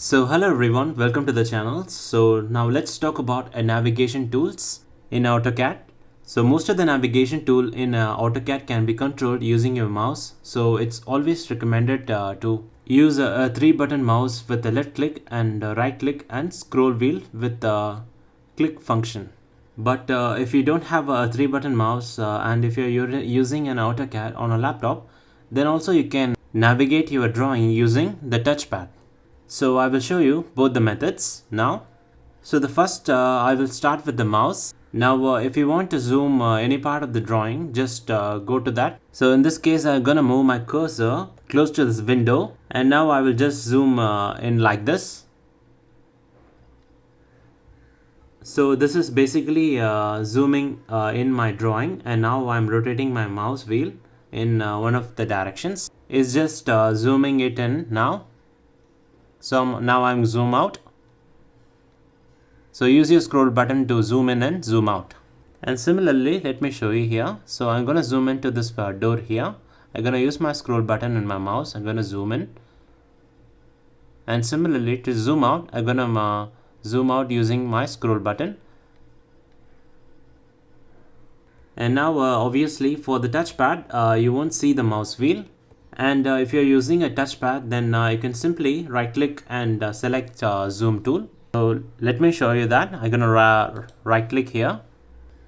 So hello everyone, welcome to the channel. So now let's talk about navigation tools in AutoCAD. So most of the navigation tool in AutoCAD can be controlled using your mouse. So it's always recommended to use a 3-button mouse with a left click and right click and scroll wheel with the click function. But if you don't have a 3-button mouse and if you're using an AutoCAD on a laptop, then also you can navigate your drawing using the touchpad. So I will show you both the methods now. So the first I will start with the mouse. Now if you want to zoom any part of the drawing, just go to that. So in this case I'm gonna move my cursor close to this window, and now I will just zoom in like this. So this is basically zooming in my drawing, and now I'm rotating my mouse wheel in one of the directions. It's just zooming it in now. So now I'm zoom out. So use your scroll button to zoom in and zoom out. And similarly, let me show you here. So I'm going to zoom into this door here. I'm going to use my scroll button and my mouse. I'm going to zoom in. And similarly, to zoom out, I'm going to zoom out using my scroll button. And now obviously for the touchpad, you won't see the mouse wheel. And if you're using a touchpad, then you can simply right click and select zoom tool. So let me show you that. I'm gonna right click here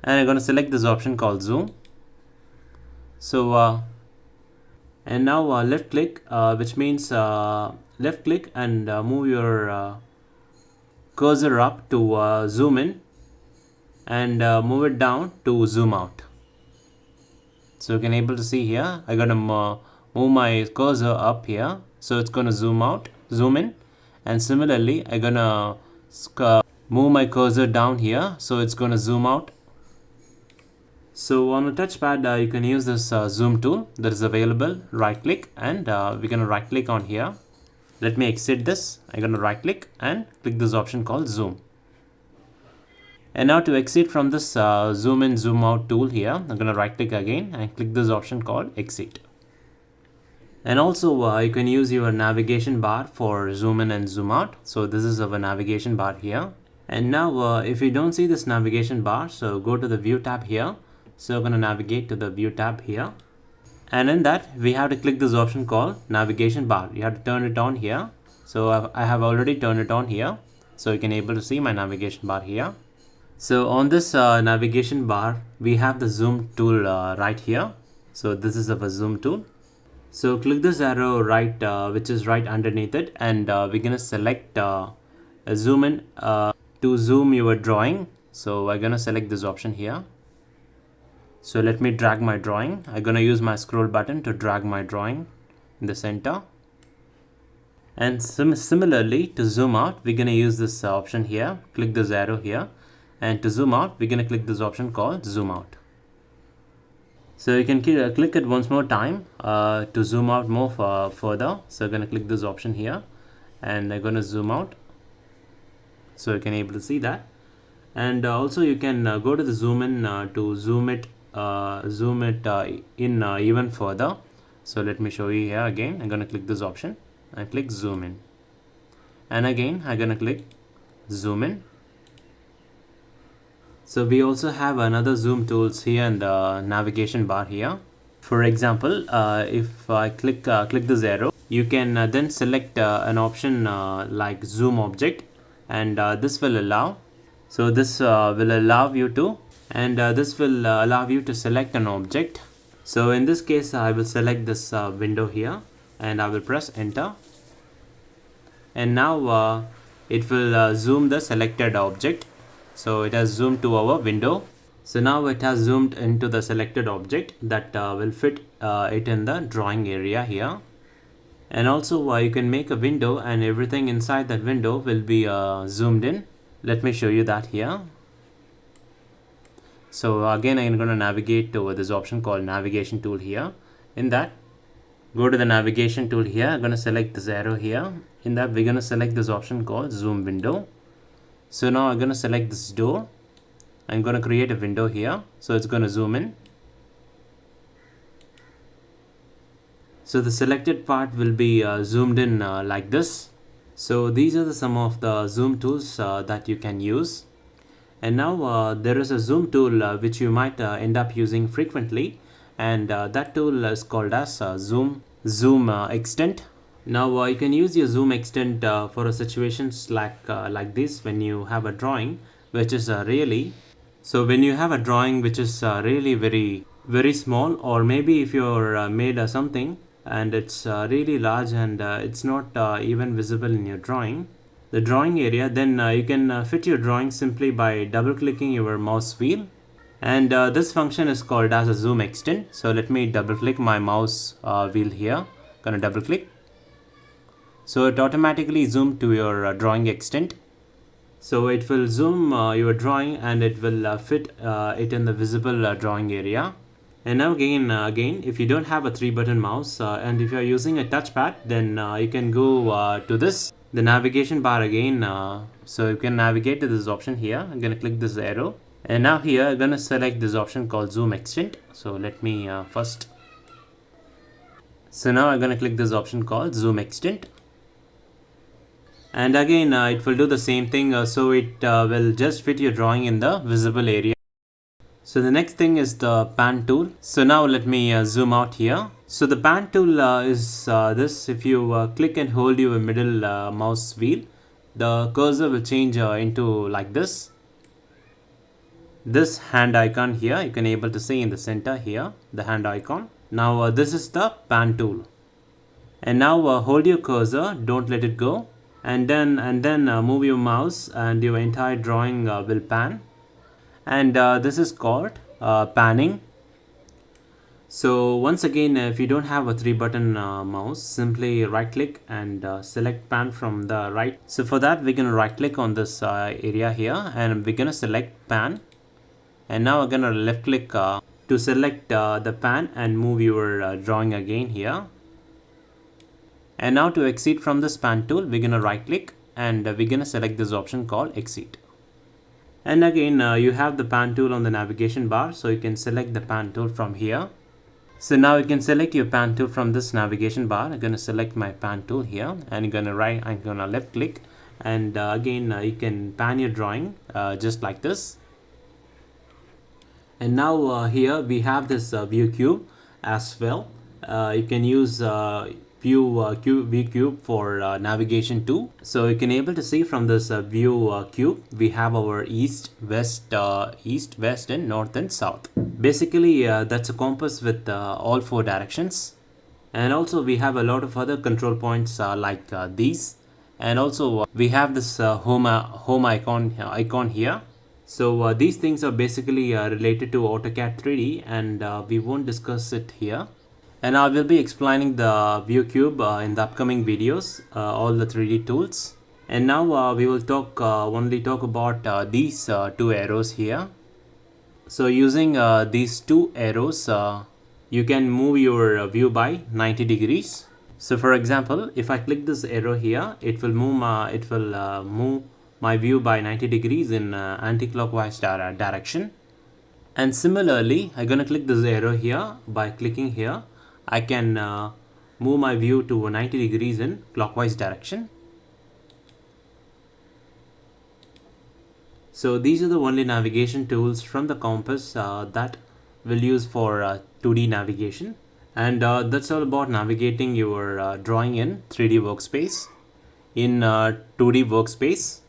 and I'm gonna select this option called zoom. So and now left click, which means left click and move your cursor up to zoom in, and move it down to zoom out. So you can able to see here, I'm gonna move my cursor up here, so it's gonna zoom out, zoom in, and similarly I'm gonna move my cursor down here, so it's gonna zoom out. So on a touchpad you can use this zoom tool that is available. Right click and we're gonna right click on here. Let me exit this. I'm gonna right click and click this option called zoom. And now to exit from this zoom in zoom out tool here, I'm gonna right click again and click this option called exit. And also you can use your navigation bar for zoom in and zoom out. So this is our navigation bar here. And now if you don't see this navigation bar, so go to the view tab here. So I'm going to navigate to the view tab here. And in that we have to click this option called navigation bar. You have to turn it on here. So I have already turned it on here. So you can able to see my navigation bar here. So on this navigation bar, we have the zoom tool right here. So this is our zoom tool. So click this arrow right, which is right underneath it, and we're gonna select zoom in to zoom your drawing. So I'm gonna select this option here. So let me drag my drawing. I'm gonna use my scroll button to drag my drawing in the center. And similarly to zoom out, we're gonna use this option here. Click this arrow here, and to zoom out, we're gonna click this option called zoom out. So you can click it once more time to zoom out more further. So I'm going to click this option here and I'm going to zoom out. So you can able to see that. And also you can go to the zoom in to zoom it in even further. So let me show you here again. I'm going to click this option and click zoom in. And again I'm going to click zoom in. So we also have another zoom tools here in the navigation bar here. For example, if I click this arrow, you can then select an option like zoom object, and this will allow. So this will allow you to, and this will allow you to select an object. So in this case, I will select this window here, and I will press enter. And now it will zoom the selected object. So it has zoomed to our window. So now it has zoomed into the selected object that will fit it in the drawing area here. And also you can make a window, and everything inside that window will be zoomed in. Let me show you that here. So again I'm going to navigate to this option called navigation tool here. In that, go to the navigation tool here. I'm going to select this arrow here. In that, we're going to select this option called zoom window. So now I'm going to select this door. I'm going to create a window here. So it's going to zoom in. So the selected part will be zoomed in like this. So these are some of the zoom tools that you can use. And now there is a zoom tool which you might end up using frequently, and that tool is called as zoom extent. Now you can use your zoom extent for situations like this, when you have a drawing which is when you have a drawing which is really very small, or maybe if you're made something and it's really large and it's not even visible in your drawing, the drawing area, then you can fit your drawing simply by double clicking your mouse wheel. And this function is called as a zoom extent. So let me double click my mouse wheel here. Gonna double click. So it automatically zoomed to your drawing extent. So it will zoom your drawing and it will fit it in the visible drawing area. And now again, if you don't have a 3-button mouse and if you are using a touchpad, then you can go to the navigation bar again. So you can navigate to this option here. I'm gonna click this arrow, and now here I'm gonna select this option called zoom extent. So let me first. So now I'm gonna click this option called zoom extent. And again, it will do the same thing. So it will just fit your drawing in the visible area. So the next thing is the pan tool. So now let me zoom out here. So the pan tool is this. If you click and hold your middle mouse wheel, the cursor will change into like this. This hand icon here, you can able to see in the center here, the hand icon. Now this is the pan tool. And now hold your cursor, don't let it go. And then move your mouse and your entire drawing will pan. And this is called panning. So once again, if you don't have a 3-button mouse, simply right click and select pan from the right. So for that, we're going to right click on this area here and we're going to select pan. And now we're going to left click to select the pan and move your drawing again here. And now to exit from this pan tool, we're going to right click and we're going to select this option called exit. And again, you have the pan tool on the navigation bar, so you can select the pan tool from here. So now you can select your pan tool from this navigation bar. I'm going to select my pan tool here and I'm going to left click, and again you can pan your drawing just like this. And now here we have this Viewcube as well. You can use Viewcube for navigation too. So you can able to see from this Viewcube, we have our east, west, and north and south. Basically, that's a compass with all 4 directions. And also we have a lot of other control points like these. And also we have this home icon here. So these things are basically related to AutoCAD 3D, and we won't discuss it here. And I will be explaining the Viewcube in the upcoming videos, all the 3D tools. And now we will only talk about these 2 arrows here. So using these 2 arrows, you can move your view by 90 degrees. So for example, if I click this arrow here, it will move my view by 90 degrees in anti-clockwise direction. And similarly, I'm gonna click this arrow here. By clicking here, I can move my view to 90 degrees in clockwise direction. So these are the only navigation tools from the compass that we'll use for 2D navigation. And that's all about navigating your drawing in 3D workspace, in 2D workspace.